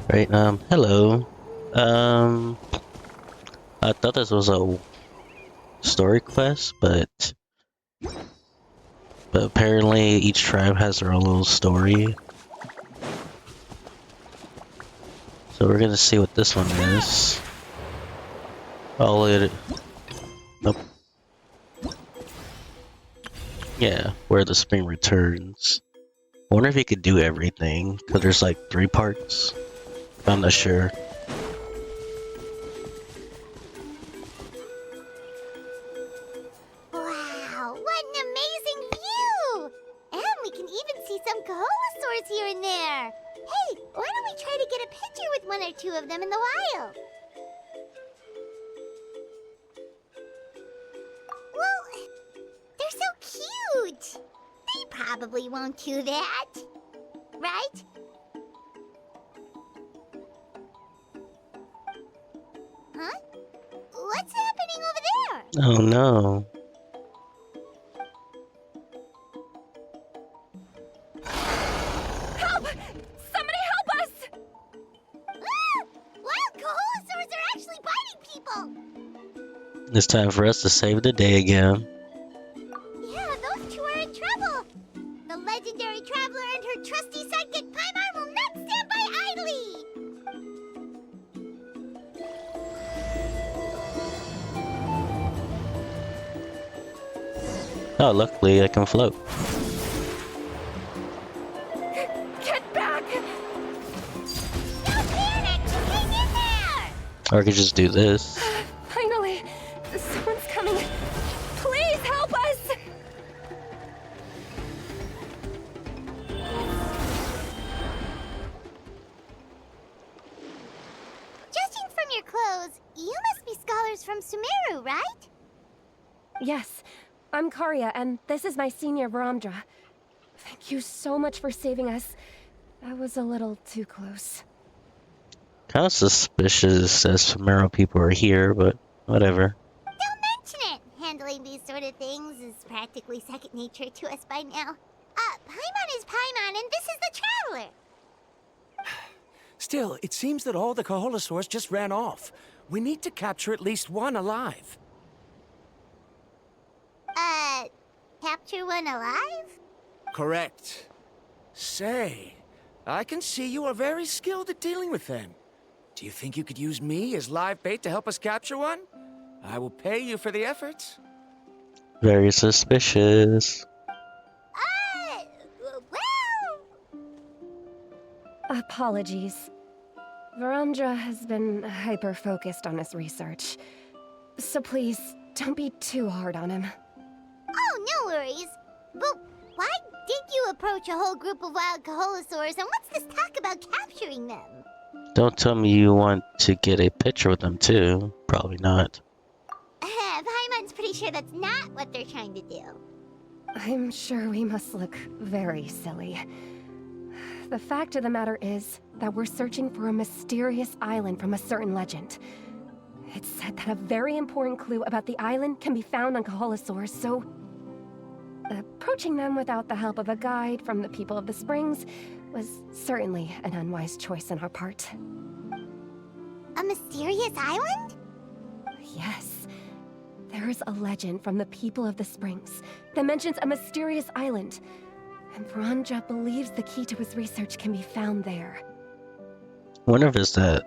Right, hello. Um, I thought this was a story quest, but apparently each tribe has their own little story. So we're gonna see what this one is. All it, nope. Yeah, where the spring returns. I wonder if you could do everything, cause there's like 3 parts. I'm not sure. Wow, what an amazing view! And we can even see some Kaholosaurs here and there. Hey, why don't we try to get a picture with one or two of them in the wild? Well, they're so cute. They probably won't do that. Right? Huh? What's happening over there? Oh no. Help! Somebody help us! Ah! Wild Kaholosaurs are actually biting people! It's time for us to save the day again. Yeah, those two are in trouble. The legendary traveler and her trusty sidekick Paimon will not stand by idly. Oh, luckily I can float. Get back! Don't panic! Hang in there! Or I could just do this. Finally, someone's coming. Please help us! Judging from your clothes, you must be scholars from Sumeru, right? Yes, I'm Karya, and this is my senior Varamdra. Thank you so much for saving us. That was a little too close. Kind of suspicious that Samaro people are here, but whatever. Don't mention it! Handling these sort of things is practically second nature to us by now. Paimon is Paimon, and this is the Traveler! Still, it seems that all the Kaholosaurs just ran off. We need to capture at least one alive. Capture one alive? Correct. Say, I can see you are very skilled at dealing with them. Do you think you could use me as live bait to help us capture one? I will pay you for the efforts. Very suspicious. Well... Apologies. Varamdra has been hyper-focused on his research. So please, don't be too hard on him. Oh, no worries. But why did you approach a whole group of wild Kaholosaurs, and what's this talk about capturing them? Don't tell me you want to get a picture with them too. Probably not. Paimon's pretty sure that's not what they're trying to do. I'm sure we must look very silly. The fact of the matter is that we're searching for a mysterious island from a certain legend. It's said that a very important clue about the island can be found on Kaholosaurs, so... approaching them without the help of a guide from the people of the Springs was certainly an unwise choice on our part. A mysterious island? Yes. There is a legend from the people of the Springs that mentions a mysterious island, and Varamdra believes the key to his research can be found there. Wonder if it's that.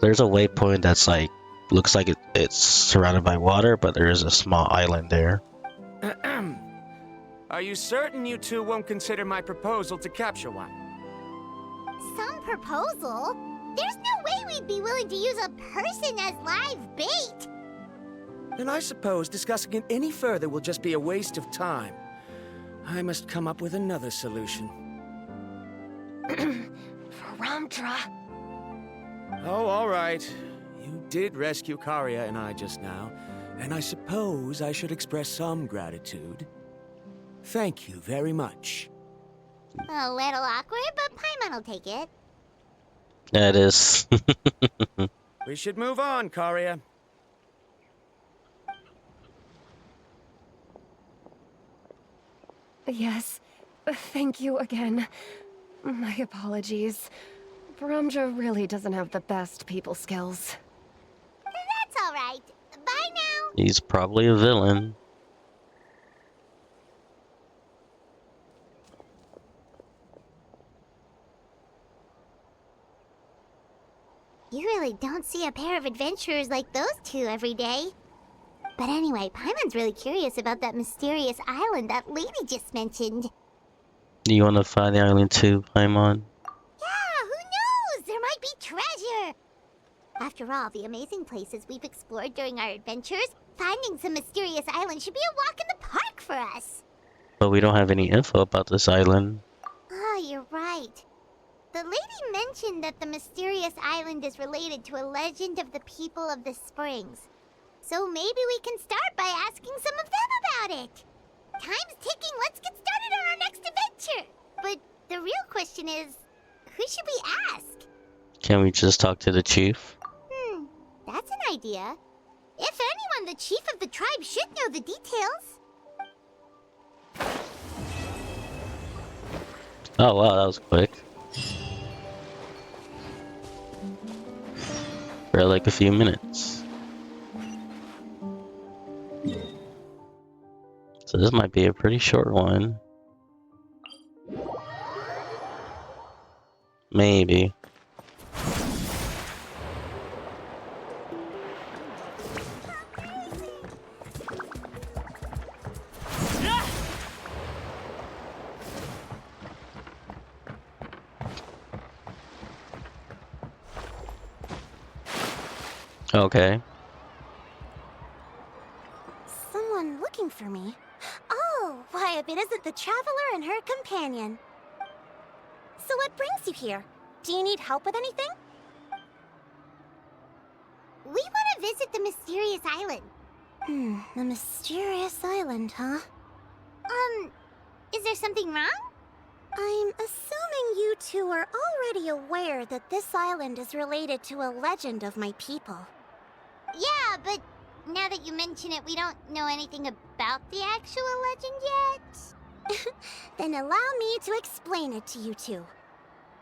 There's a waypoint that's like, looks like it's surrounded by water, but there is a small island there. Are you certain you two won't consider my proposal to capture one? Some proposal? There's no way we'd be willing to use a person as live bait! Then I suppose discussing it any further will just be a waste of time. I must come up with another solution. Varamdra! Oh, all right. You did rescue Karya and I just now, and I suppose I should express some gratitude. Thank you very much. A little awkward, but Paimon will take it. Yeah, it is. We should move on, Karya. Yes, thank you again. My apologies. Ramja really doesn't have the best people skills. That's alright. Bye now. He's probably a villain. You really don't see a pair of adventurers like those two every day. But anyway, Paimon's really curious about that mysterious island that lady just mentioned. Do you want to find the island too, Paimon? Yeah, who knows? There might be treasure! After all the amazing places we've explored during our adventures, finding some mysterious island should be a walk in the park for us. But we don't have any info about this island. Oh, you're right. The lady mentioned that the mysterious island is related to a legend of the people of the springs. So maybe we can start by asking some of them about it. Time's ticking, let's get started on our next adventure! But the real question is, who should we ask? Can we just talk to the chief? That's an idea. If anyone, the chief of the tribe should know the details. Oh wow, that was quick. For like a few minutes. So this might be a pretty short one. Maybe. Okay. Someone looking for me? Oh, why, if it isn't the traveler and her companion. So what brings you here? Do you need help with anything? We want to visit the mysterious island. The mysterious island, huh? Is there something wrong? I'm assuming you two are already aware that this island is related to a legend of my people. Yeah, but now that you mention it, we don't know anything about the actual legend yet. Then allow me to explain it to you two.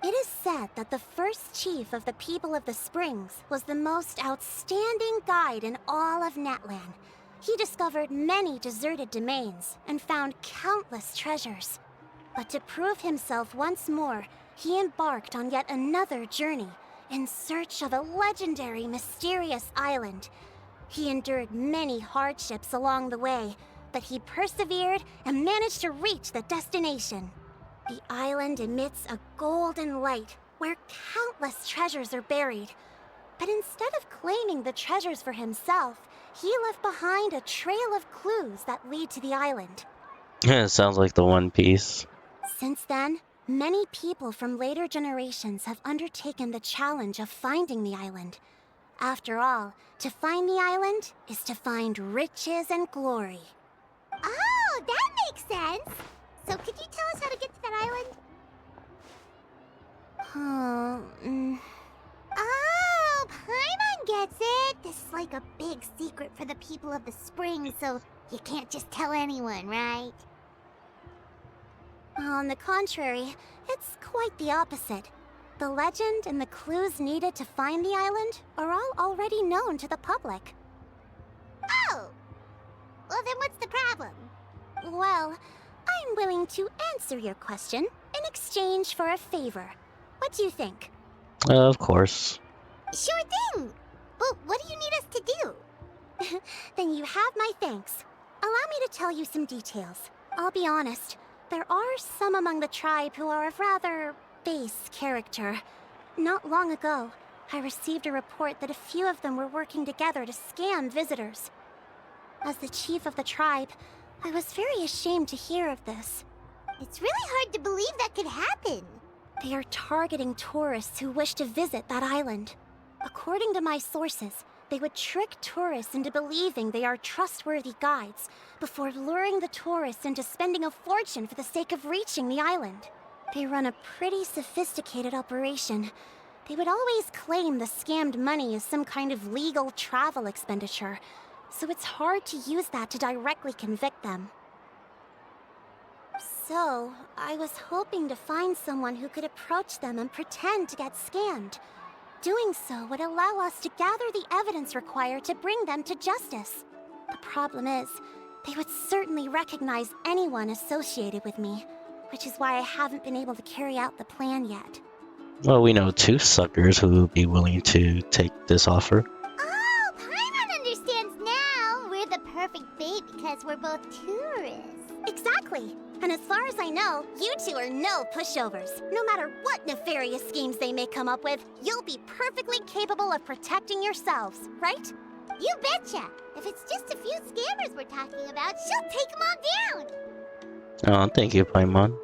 It is said that the first chief of the people of the Springs was the most outstanding guide in all of Netland. He discovered many deserted domains and found countless treasures. But to prove himself once more, he embarked on yet another journey in search of a legendary, mysterious island. He endured many hardships along the way, but he persevered and managed to reach the destination. The island emits a golden light where countless treasures are buried. But instead of claiming the treasures for himself, he left behind a trail of clues that lead to the island. Yeah, it sounds like the One Piece. Since then, many people from later generations have undertaken the challenge of finding the island. After all, to find the island is to find riches and glory. Oh, that makes sense! So could you tell us how to get to that island? Oh, Paimon gets it! This is like a big secret for the people of the spring, so you can't just tell anyone, right? On the contrary, it's quite the opposite. The legend and the clues needed to find the island are all already known to the public. Oh! Well, then what's the problem? Well, I'm willing to answer your question in exchange for a favor. What do you think? Of course. Sure thing! But what do you need us to do? Then you have my thanks. Allow me to tell you some details. I'll be honest, there are some among the tribe who are of rather base character. Not long ago, I received a report that a few of them were working together to scam visitors. As the chief of the tribe, I was very ashamed to hear of this. It's really hard to believe that could happen. They are targeting tourists who wish to visit that island. According to my sources, they would trick tourists into believing they are trustworthy guides before luring the tourists into spending a fortune for the sake of reaching the island. They run a pretty sophisticated operation. They would always claim the scammed money as some kind of legal travel expenditure, so it's hard to use that to directly convict them. So, I was hoping to find someone who could approach them and pretend to get scammed. Doing so would allow us to gather the evidence required to bring them to justice. The problem is, they would certainly recognize anyone associated with me, which is why I haven't been able to carry out the plan yet. Well, we know two suckers who would be willing to take this offer. Oh, Paimon understands now! We're the perfect bait because we're both tourists. Exactly! And as far as I know, you two are no pushovers. No matter what nefarious schemes they may come up with, you'll be perfectly capable of protecting yourselves, right? You betcha! If it's just a few scammers we're talking about, she'll take them all down! Oh, thank you, Paimon.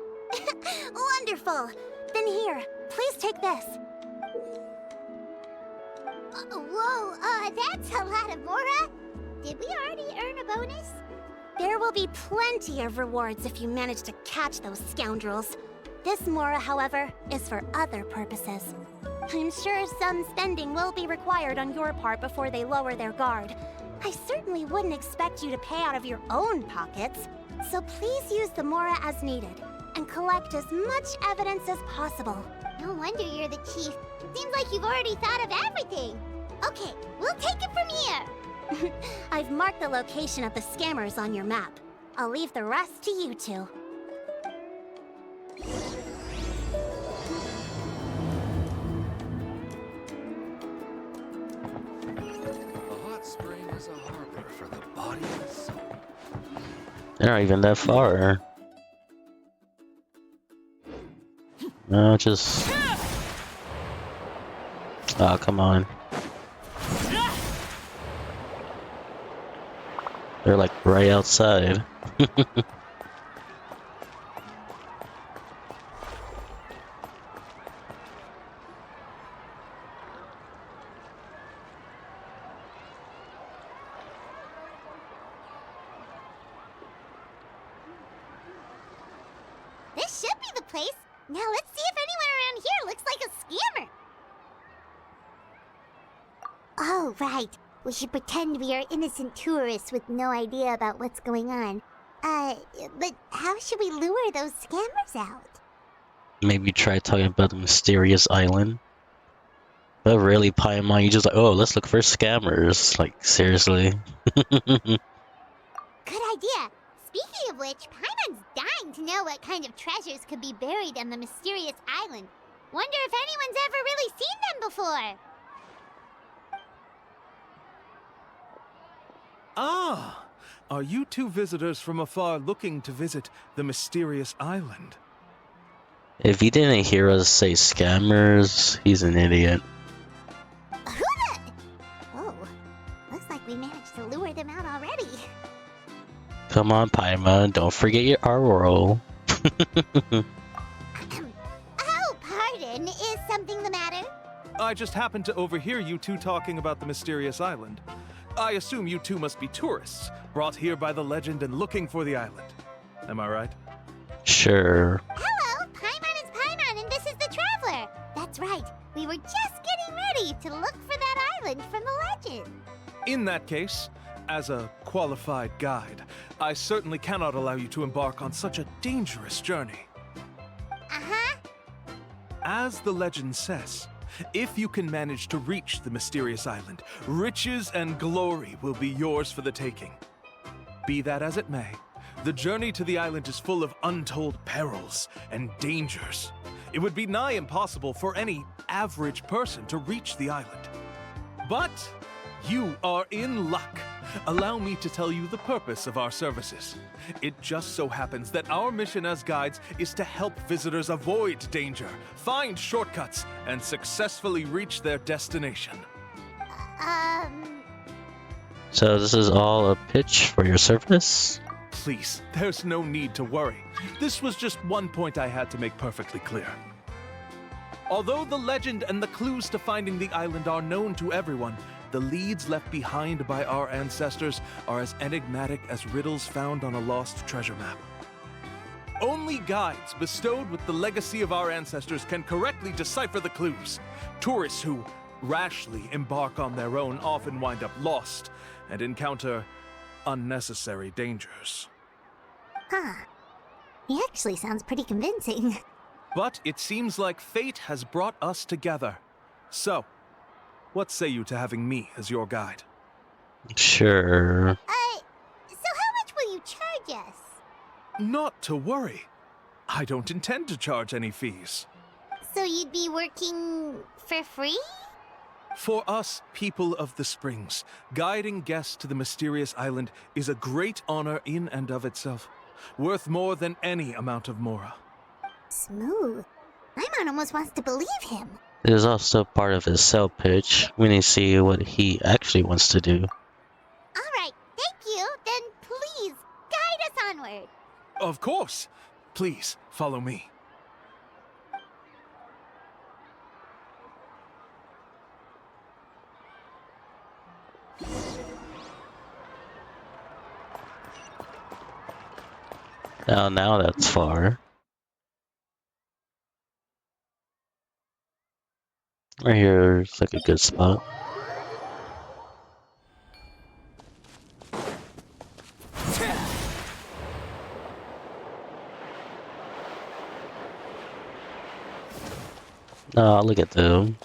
Wonderful! Then here, please take this. Whoa, that's a lot of Mora. Did we already earn a bonus? There will be plenty of rewards if you manage to catch those scoundrels. This Mora, however, is for other purposes. I'm sure some spending will be required on your part before they lower their guard. I certainly wouldn't expect you to pay out of your own pockets. So please use the Mora as needed, and collect as much evidence as possible. No wonder you're the chief. Seems like you've already thought of everything. Okay, we'll take it from here. I've marked the location of the scammers on your map. I'll leave the rest to you two. A hot spring is a harbor for the body and soul. They're not even that far. No, just... Oh, come on. They're like right outside. This should be the place. Now let's see if anyone around here looks like a scammer. Oh, right. We should pretend we are innocent tourists with no idea about what's going on. But how should we lure those scammers out? Maybe try talking about the mysterious island. But really, Paimon, you just like, oh, let's look for scammers. Like, seriously. Good idea. Speaking of which, Paimon's dying to know what kind of treasures could be buried on the mysterious island. Wonder if anyone's ever really seen them before. Ah! Are you two visitors from afar looking to visit the mysterious island? If he didn't hear us say scammers, he's an idiot. Who the... Oh, looks like we managed to lure them out already. Come on, Paimon, don't forget our role. Oh, pardon. Is something the matter? I just happened to overhear you two talking about the mysterious island. I assume you two must be tourists, brought here by the legend and looking for the island. Am I right? Sure. Hello, Paimon is Paimon, and this is the Traveler. That's right. We were just getting ready to look for that island from the legend. In that case, as a qualified guide, I certainly cannot allow you to embark on such a dangerous journey. Uh-huh. As the legend says, if you can manage to reach the mysterious island, riches and glory will be yours for the taking. Be that as it may, the journey to the island is full of untold perils and dangers. It would be nigh impossible for any average person to reach the island. But you are in luck. Allow me to tell you the purpose of our services. It just so happens that our mission as guides is to help visitors avoid danger, find shortcuts, and successfully reach their destination. So this is all a pitch for your service? Please, there's no need to worry. This was just one point I had to make perfectly clear. Although the legend and the clues to finding the island are known to everyone, the leads left behind by our ancestors are as enigmatic as riddles found on a lost treasure map. Only guides bestowed with the legacy of our ancestors can correctly decipher the clues. Tourists who rashly embark on their own often wind up lost and encounter unnecessary dangers. Huh. He actually sounds pretty convincing. But it seems like fate has brought us together. So, what say you to having me as your guide? Sure. So how much will you charge us? Not to worry. I don't intend to charge any fees. So you'd be working for free? For us, people of the Springs, guiding guests to the mysterious island is a great honor in and of itself, worth more than any amount of mora. Smooth. Paimon almost wants to believe him. It is also part of his sell pitch. We need to see what he actually wants to do. Alright, thank you. Then please, guide us onward. Of course. Please, follow me. Now that's far. Right here's like a good spot. Oh, look at them.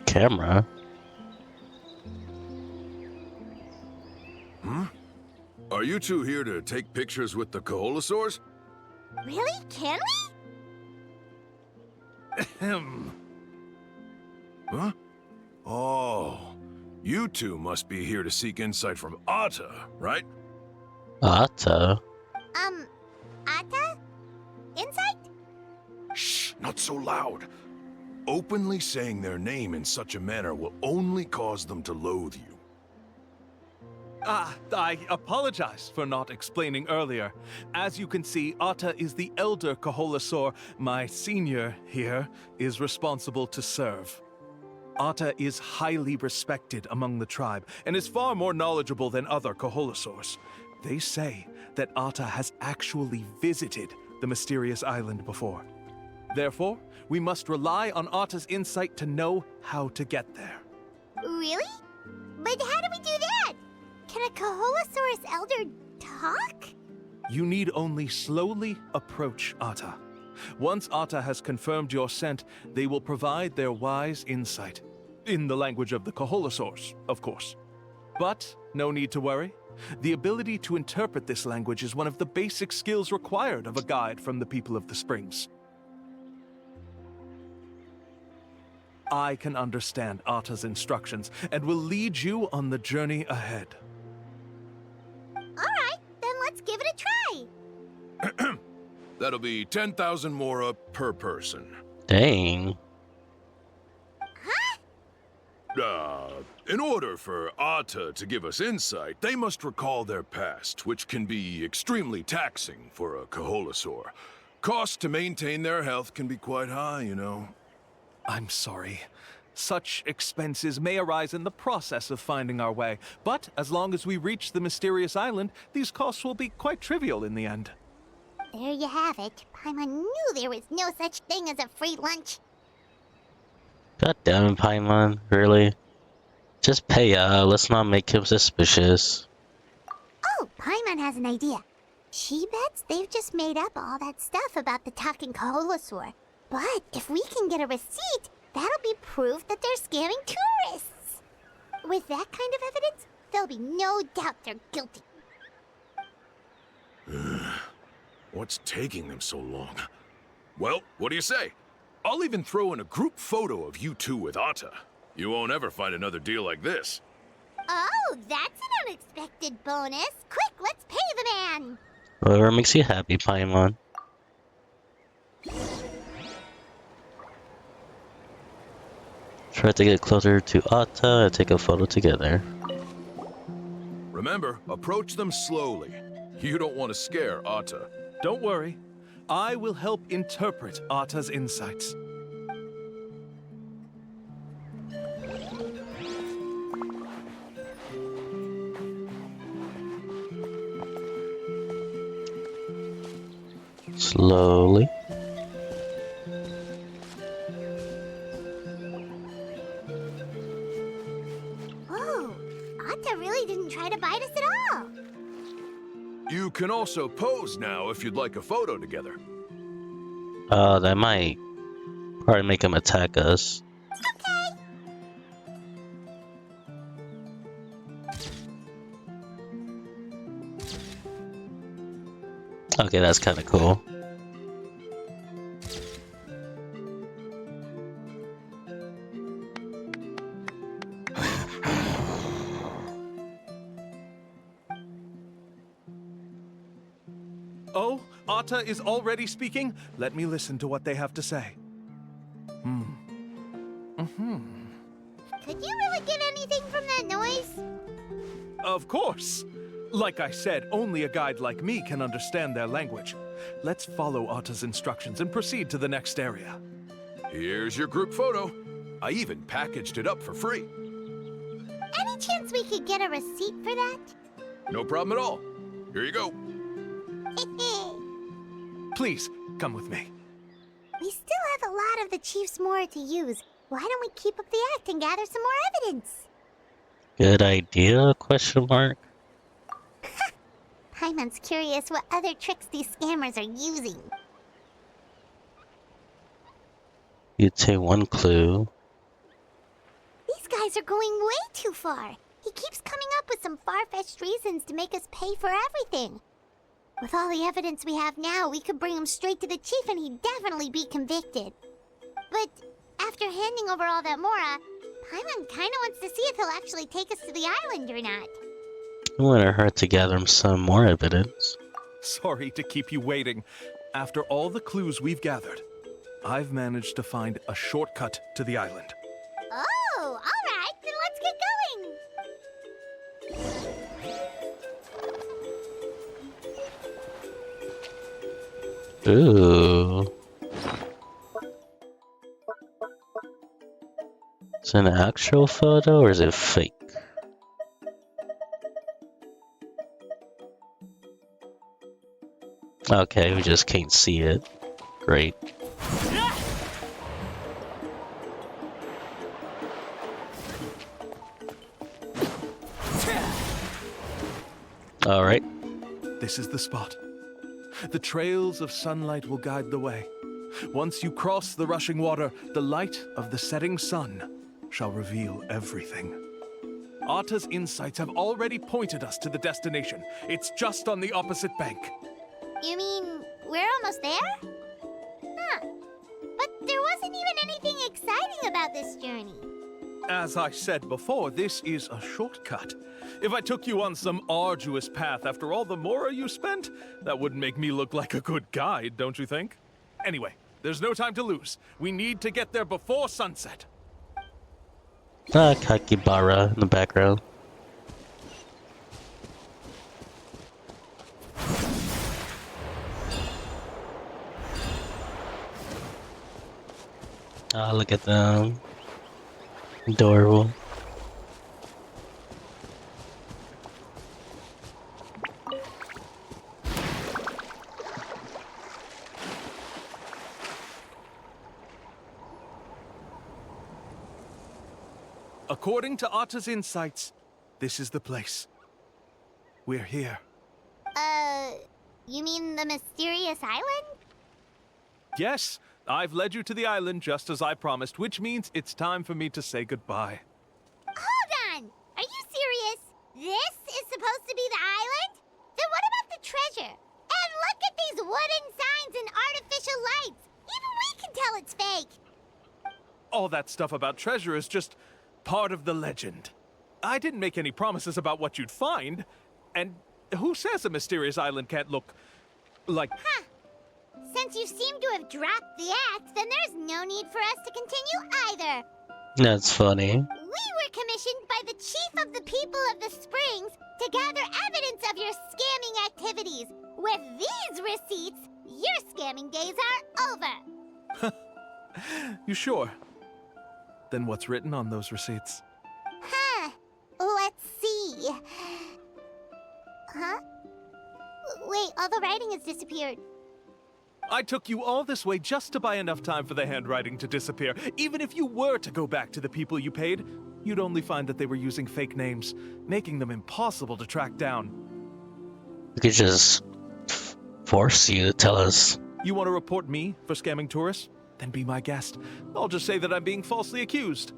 Camera? Are you two here to take pictures with the Koholosaurs? Really? Can we? Ahem. Huh? Oh, you two must be here to seek insight from Atta, right? Atta? Atta? Insight? Shh, not so loud. Openly saying their name in such a manner will only cause them to loathe you. I apologize for not explaining earlier. As you can see, Atta is the elder Koholosaur. My senior here is responsible to serve. Atta is highly respected among the tribe and is far more knowledgeable than other Koholosaurs. They say that Atta has actually visited the mysterious island before. Therefore, we must rely on Atta's insight to know how to get there. Really? But how do we do that? Can a Koholosaurus elder talk? You need only slowly approach Atta. Once Atta has confirmed your scent, they will provide their wise insight. In the language of the Koholosaurs, of course. But no need to worry. The ability to interpret this language is one of the basic skills required of a guide from the people of the Springs. I can understand Atta's instructions and will lead you on the journey ahead. Alright, then let's give it a try. That'll be 10,000 mora per person. Dang. In order for Atta to give us insight, they must recall their past, which can be extremely taxing for a Koholosaur. Costs to maintain their health can be quite high, you know. I'm sorry. Such expenses may arise in the process of finding our way, but as long as we reach the mysterious island, these costs will be quite trivial in the end. There you have it. Paimon knew there was no such thing as a free lunch. God damn it, Paimon. Really? Just pay up. Let's not make him suspicious. Oh, Paimon has an idea. She bets they've just made up all that stuff about the talking Koholosaur. But if we can get a receipt, that'll be proof that they're scamming tourists. With that kind of evidence, there'll be no doubt they're guilty. What's taking them so long? Well, what do you say? I'll even throw in a group photo of you two with Atta. You won't ever find another deal like this. Oh, that's an unexpected bonus. Quick, let's pay the man. Whatever makes you happy, Paimon. Try to get closer to Atta and take a photo together. Remember, approach them slowly. You don't want to scare Atta. Don't worry. I will help interpret Atta's insights. Slowly. can also pose now if you'd like a photo together. That might probably make him attack us. Okay, that's kind of cool. Oh, Atta is already speaking? Let me listen to what they have to say. Could you really get anything from that noise? Of course! Like I said, only a guide like me can understand their language. Let's follow Atta's instructions and proceed to the next area. Here's your group photo. I even packaged it up for free. Any chance we could get a receipt for that? No problem at all. Here you go. Please, come with me. We still have a lot of the Chief's Mora to use. Why don't we keep up the act and gather some more evidence? Good idea? Question mark. Paimon's curious what other tricks these scammers are using. You'd say one clue. These guys are going way too far. He keeps coming up with some far-fetched reasons to make us pay for everything. With all the evidence we have now, we could bring him straight to the chief and he'd definitely be convicted. But after handing over all that Mora, Paimon kinda wants to see if he'll actually take us to the island or not. It wouldn't hurt to gather some more evidence. Sorry to keep you waiting. After all the clues we've gathered, I've managed to find a shortcut to the island. Oh, alright, then let's get going! Ooh. Is it an actual photo or is it fake? Okay, we just can't see it. Great. Alright. This is the spot. The trails of sunlight will guide the way. Once you cross the rushing water, the light of the setting sun shall reveal everything. Atta's insights have already pointed us to the destination. It's just on the opposite bank. You mean, we're almost there? Huh. But there wasn't even anything exciting about this journey. As I said before, this is a shortcut. If I took you on some arduous path after all the Mora you spent, that wouldn't make me look like a good guide, don't you think? Anyway, there's no time to lose. We need to get there before sunset. Kakibara in the background. Ah, look at them. Adorable. According to Atta's insights, this is the place. We're here. You mean the mysterious island? Yes, I've led you to the island just as I promised, which means it's time for me to say goodbye. Hold on! Are you serious? This is supposed to be the island? Then what about the treasure? And look at these wooden signs and artificial lights! Even we can tell it's fake! All that stuff about treasure is just part of the legend. I didn't make any promises about what you'd find, and who says a mysterious island can't look like... Huh. Since you seem to have dropped the act, then there's no need for us to continue either. That's funny. We were commissioned by the chief of the people of the Springs to gather evidence of your scamming activities. With these receipts, your scamming days are over. You sure? Then what's written on those receipts? Huh. Let's see. Huh? Wait, all the writing has disappeared. I took you all this way just to buy enough time for the handwriting to disappear. Even if you were to go back to the people you paid, you'd only find that they were using fake names, making them impossible to track down. We could just force you to tell us. You want to report me for scamming tourists? Then be my guest. I'll just say that I'm being falsely accused.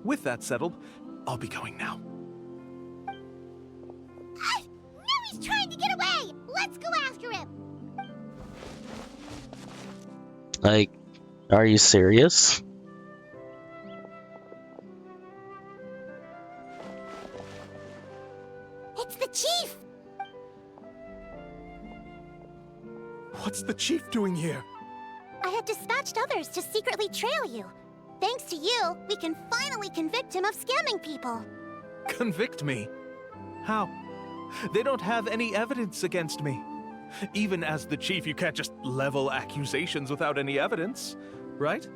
With that settled, I'll be going now. Ah! Now he's trying to get away! Let's go after him! Like, are you serious? It's the chief! What's the chief doing here? I had dispatched others to secretly trail you. Thanks to you, we can finally convict him of scamming people. Convict me? How? They don't have any evidence against me. Even as the chief, you can't just level accusations without any evidence, right?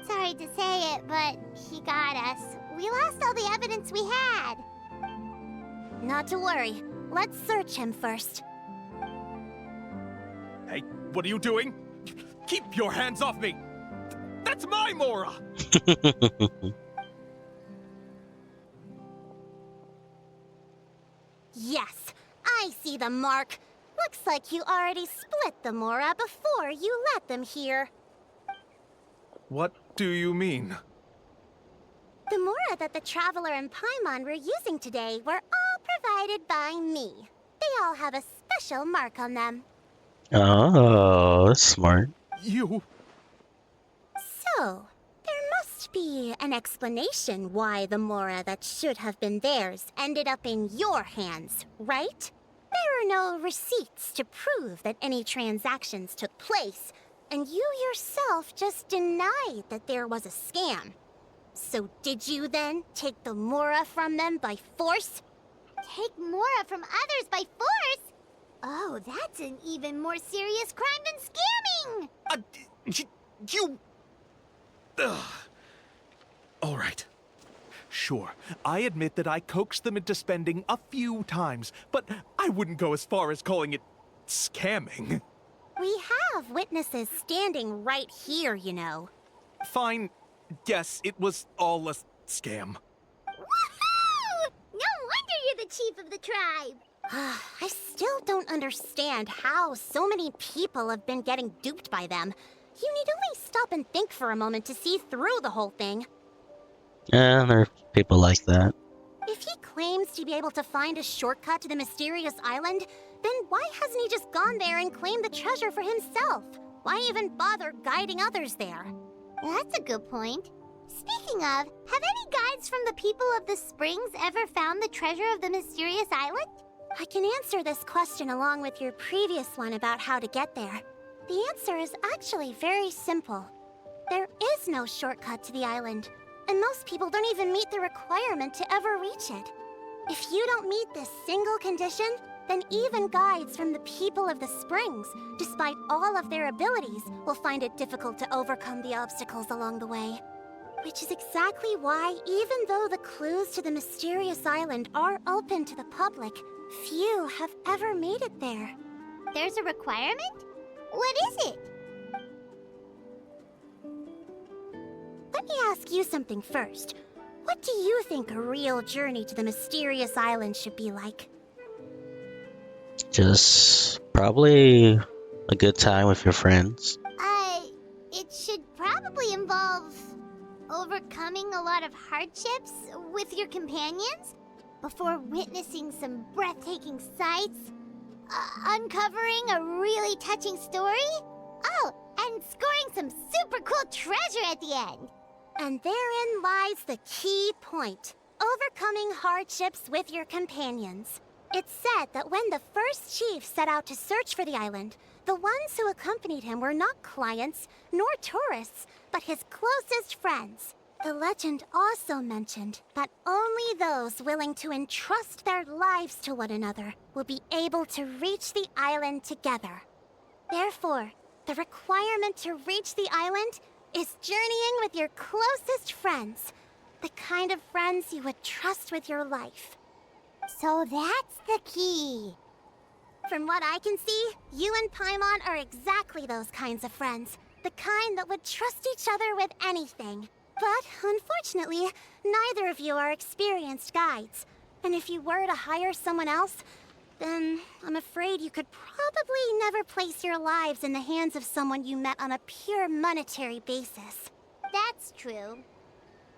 Sorry to say it, but he got us. We lost all the evidence we had. Not to worry. Let's search him first. Hey, what are you doing? Keep your hands off me! That's my Mora! Yes, I see the mark. Looks like you already split the Mora before you let them here. What do you mean? The Mora that the Traveler and Paimon were using today were all provided by me. They all have a special mark on them. Oh, that's smart. You... So, there must be an explanation why the Mora that should have been theirs ended up in your hands, right? There are no receipts to prove that any transactions took place, and you yourself just denied that there was a scam. So did you then take the Mora from them by force? Take Mora from others by force? Oh, that's an even more serious crime than scamming! You... Ugh. All right. Sure, I admit that I coaxed them into spending a few times, but I wouldn't go as far as calling it scamming. We have witnesses standing right here, you know. Fine. Yes, it was all a scam. Woohoo! No wonder you're the chief of the tribe! I still don't understand how so many people have been getting duped by them. You need only stop and think for a moment to see through the whole thing. Yeah, there are people like that. If he claims to be able to find a shortcut to the mysterious island, then why hasn't he just gone there and claimed the treasure for himself? Why even bother guiding others there? That's a good point. Speaking of, have any guides from the people of the Springs ever found the treasure of the mysterious island? I can answer this question along with your previous one about how to get there. The answer is actually very simple. There is no shortcut to the island, and most people don't even meet the requirement to ever reach it. If you don't meet this single condition, then even guides from the people of the Springs, despite all of their abilities, will find it difficult to overcome the obstacles along the way. Which is exactly why, even though the clues to the mysterious island are open to the public, few have ever made it there. There's a requirement? What is it? Let me ask you something first. What do you think a real journey to the mysterious island should be like? Just probably a good time with your friends. It should probably involve overcoming a lot of hardships with your companions before witnessing some breathtaking sights, uncovering a really touching story, and scoring some super cool treasure at the end. And therein lies the key point: overcoming hardships with your companions. It's said that when the first chief set out to search for the island, the ones who accompanied him were not clients nor tourists, but his closest friends. The legend also mentioned that only those willing to entrust their lives to one another will be able to reach the island together. Therefore, the requirement to reach the island is journeying with your closest friends, the kind of friends you would trust with your life. So that's the key. From what I can see, you and Paimon are exactly those kinds of friends. The kind that would trust each other with anything. But, unfortunately, neither of you are experienced guides. And if you were to hire someone else, then I'm afraid you could probably never place your lives in the hands of someone you met on a pure monetary basis. That's true.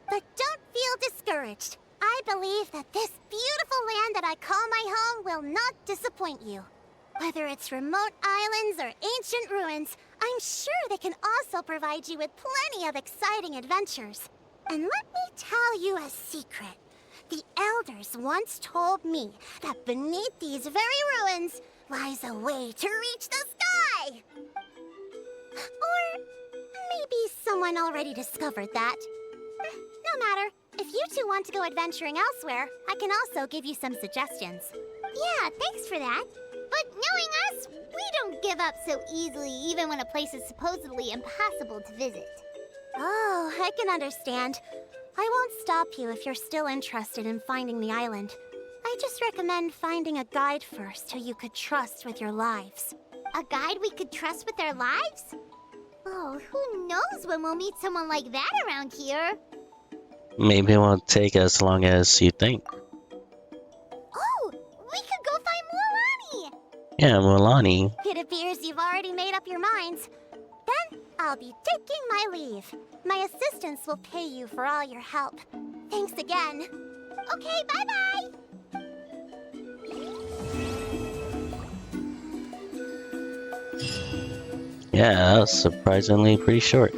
But don't feel discouraged. I believe that this beautiful land that I call my home will not disappoint you. Whether it's remote islands or ancient ruins, I'm sure they can also provide you with plenty of exciting adventures. And let me tell you a secret. The elders once told me that beneath these very ruins lies a way to reach the sky! Or maybe someone already discovered that. No matter. If you two want to go adventuring elsewhere, I can also give you some suggestions. Yeah, thanks for that. But knowing us, we don't give up so easily even when a place is supposedly impossible to visit. Oh, I can understand. I won't stop you if you're still interested in finding the island. I just recommend finding a guide first who you could trust with your lives. A guide we could trust with our lives? Oh, who knows when we'll meet someone like that around here? Maybe it won't take as long as you think. Oh, we could go find Mualani! Yeah, Mualani. It appears you've already made up your minds. Then I'll be taking my leave. My assistants will pay you for all your help. Thanks again. Okay, bye-bye! Yeah, that was surprisingly pretty short.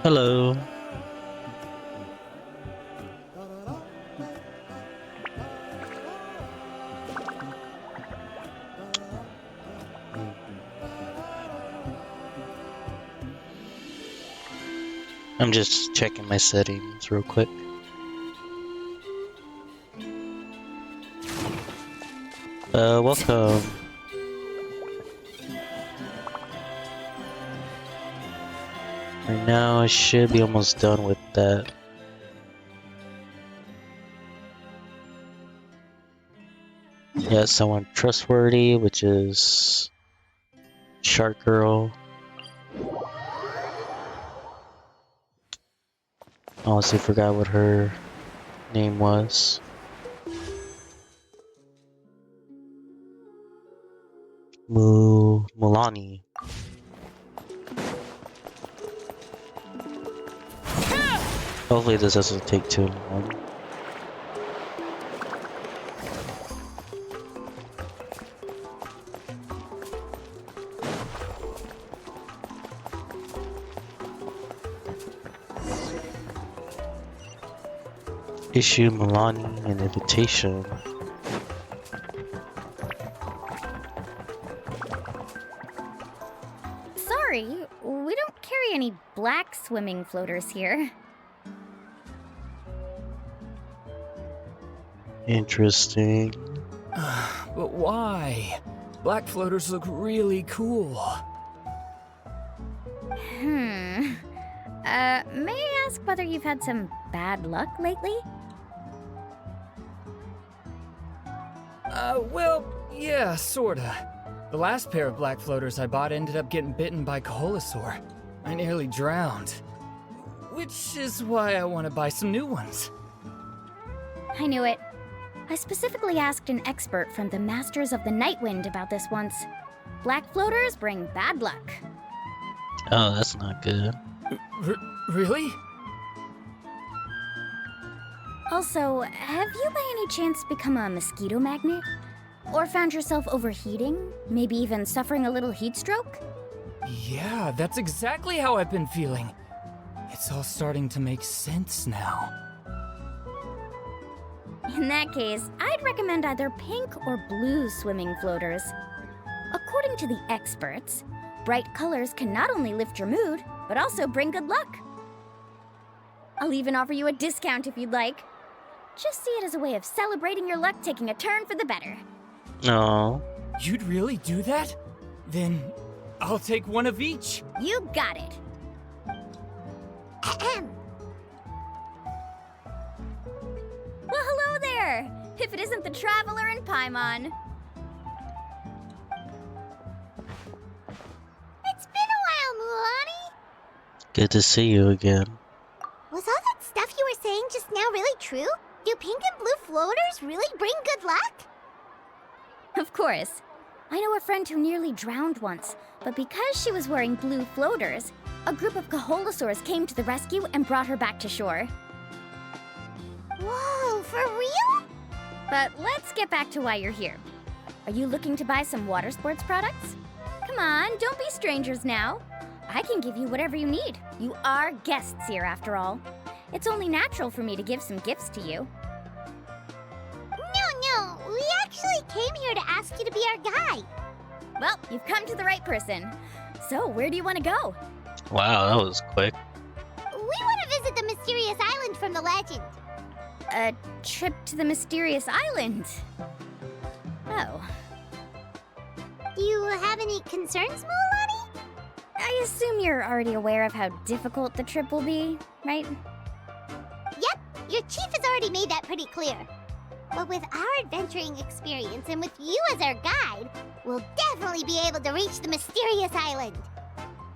Hello. I'm just checking my settings real quick. Welcome. Right now, I should be almost done with that. Yeah, someone trustworthy, which is Shark Girl. I honestly forgot what her name was. Mualani. Hopefully this doesn't take too long. Issue Mualani an invitation. Sorry, we don't carry any black swimming floaters here. Interesting. But why? Black floaters look really cool. May I ask whether you've had some bad luck lately? Well, yeah, sorta. The last pair of black floaters I bought ended up getting bitten by Kaholasaur. I nearly drowned. Which is why I want to buy some new ones. I knew it. I specifically asked an expert from the Masters of the Nightwind about this once. Black floaters bring bad luck. Oh, that's not good. Really? Also, have you by any chance become a mosquito magnet? Or found yourself overheating? Maybe even suffering a little heat stroke? Yeah, that's exactly how I've been feeling. It's all starting to make sense now. In that case, I'd recommend either pink or blue swimming floaters. According to the experts, bright colors can not only lift your mood, but also bring good luck. I'll even offer you a discount if you'd like. Just see it as a way of celebrating your luck taking a turn for the better. No. You'd really do that? Then I'll take one of each. You got it. Ahem. Well, hello there! If it isn't the Traveler in Paimon. It's been a while, Mualani. Good to see you again. Was all that stuff you were saying just now really true? Do pink and blue floaters really bring good luck? Of course. I know a friend who nearly drowned once, but because she was wearing blue floaters, a group of Kaholosaurs came to the rescue and brought her back to shore. Whoa, for real? But let's get back to why you're here. Are you looking to buy some water sports products? Come on, don't be strangers now. I can give you whatever you need. You are guests here, after all. It's only natural for me to give some gifts to you. No, we actually came here to ask you to be our guide. Well, you've come to the right person. So, where do you want to go? Wow, that was quick. We want to visit the mysterious island from the legend. A trip to the mysterious island. Oh. Do you have any concerns, Mualani? I assume you're already aware of how difficult the trip will be, right? Yep, your chief has already made that pretty clear. But with our adventuring experience and with you as our guide, we'll definitely be able to reach the mysterious island.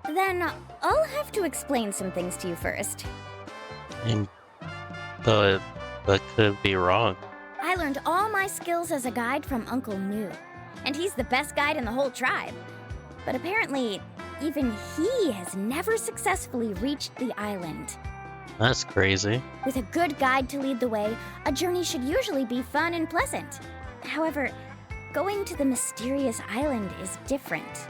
Then I'll have to explain some things to you first. But could be wrong. I learned all my skills as a guide from Uncle New, and he's the best guide in the whole tribe. But apparently, even he has never successfully reached the island. That's crazy. With a good guide to lead the way, a journey should usually be fun and pleasant. However, going to the mysterious island is different,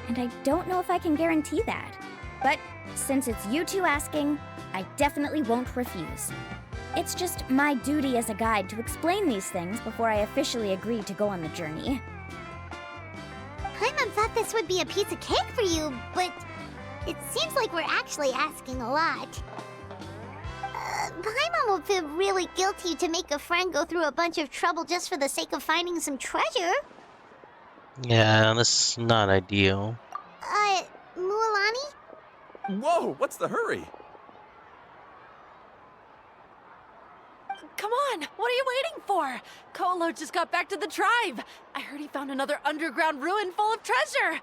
and I don't know if I can guarantee that. But since it's you two asking, I definitely won't refuse. It's just my duty as a guide to explain these things before I officially agree to go on the journey. Paimon thought this would be a piece of cake for you, but it seems like we're actually asking a lot. Paimon will feel really guilty to make a friend go through a bunch of trouble just for the sake of finding some treasure. Yeah, that's not ideal. Mualani? Whoa, what's the hurry? Come on, what are you waiting for? Kolo just got back to the tribe. I heard he found another underground ruin full of treasure.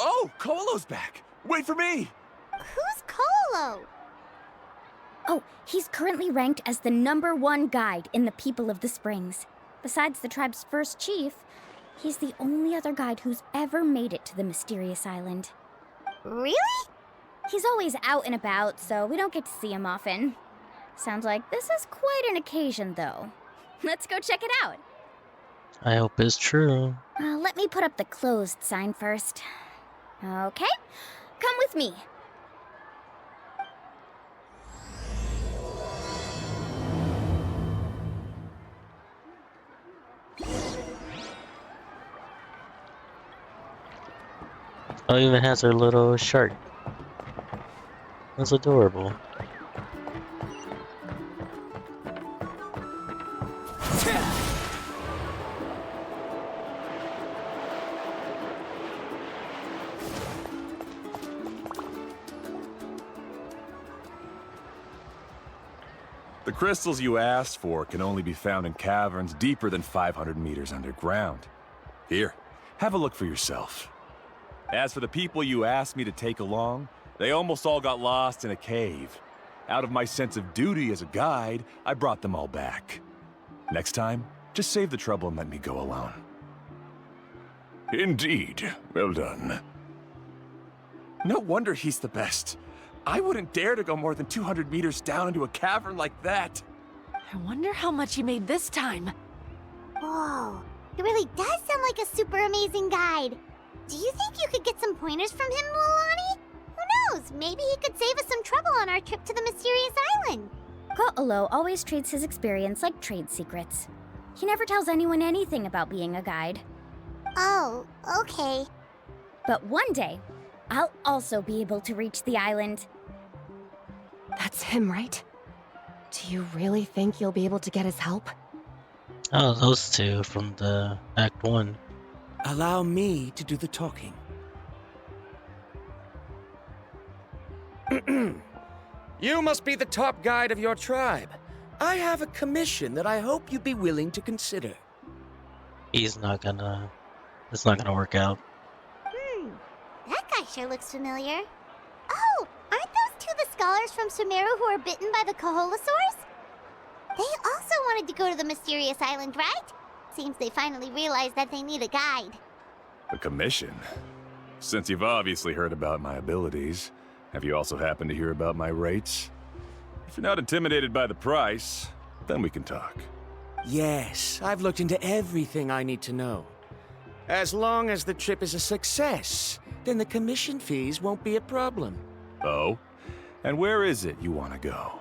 Oh, Kolo's back. Wait for me. Who's Kolo? Oh, he's currently ranked as the #1 guide in the People of the Springs. Besides the tribe's first chief, he's the only other guide who's ever made it to the mysterious island. Really? He's always out and about, so we don't get to see him often. Sounds like this is quite an occasion, though. Let's go check it out. I hope it's true. Let me put up the closed sign first. Okay, come with me. Oh, it even has her little shark. That's adorable. The crystals you asked for can only be found in caverns deeper than 500 meters underground. Here, have a look for yourself. As for the people you asked me to take along, they almost all got lost in a cave. Out of my sense of duty as a guide, I brought them all back. Next time, just save the trouble and let me go alone. Indeed. Well done. No wonder he's the best. I wouldn't dare to go more than 200 meters down into a cavern like that. I wonder how much he made this time. Whoa, he really does sound like a super amazing guide. Do you think you could get some pointers from him, Mualani? Who knows? Maybe he could save us some trouble on our trip to the mysterious island. Ko'olo always treats his experience like trade secrets. He never tells anyone anything about being a guide. Oh, okay. But one day, I'll also be able to reach the island. That's him, right? Do you really think you'll be able to get his help? Oh, those two from the Act 1. Allow me to do the talking. You must be the top guide of your tribe. I have a commission that I hope you'd be willing to consider. It's not gonna work out. That sure looks familiar. Oh, aren't those two the scholars from Sumeru who were bitten by the Kaholosaurs? They also wanted to go to the mysterious island, right? Seems they finally realized that they need a guide. A commission? Since you've obviously heard about my abilities, have you also happened to hear about my rates? If you're not intimidated by the price, then we can talk. Yes, I've looked into everything I need to know. As long as the trip is a success, then the commission fees won't be a problem. Oh? And where is it you want to go?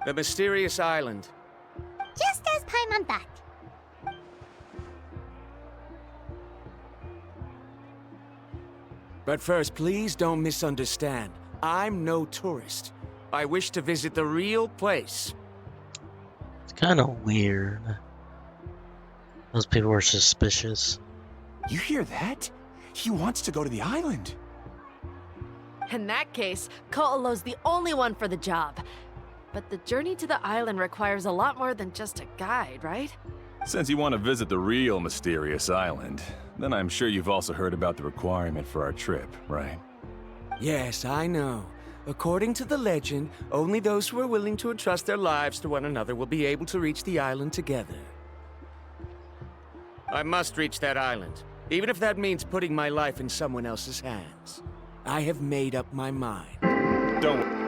The mysterious island. Just as Paimon thought. But first, please don't misunderstand. I'm no tourist. I wish to visit the real place. It's kind of weird. Those people were suspicious. You hear that? He wants to go to the island. In that case, Ko'olo's the only one for the job. But the journey to the island requires a lot more than just a guide, right? Since you want to visit the real mysterious island, then I'm sure you've also heard about the requirement for our trip, right? Yes, I know. According to the legend, only those who are willing to entrust their lives to one another will be able to reach the island together. I must reach that island, even if that means putting my life in someone else's hands. I have made up my mind. Don't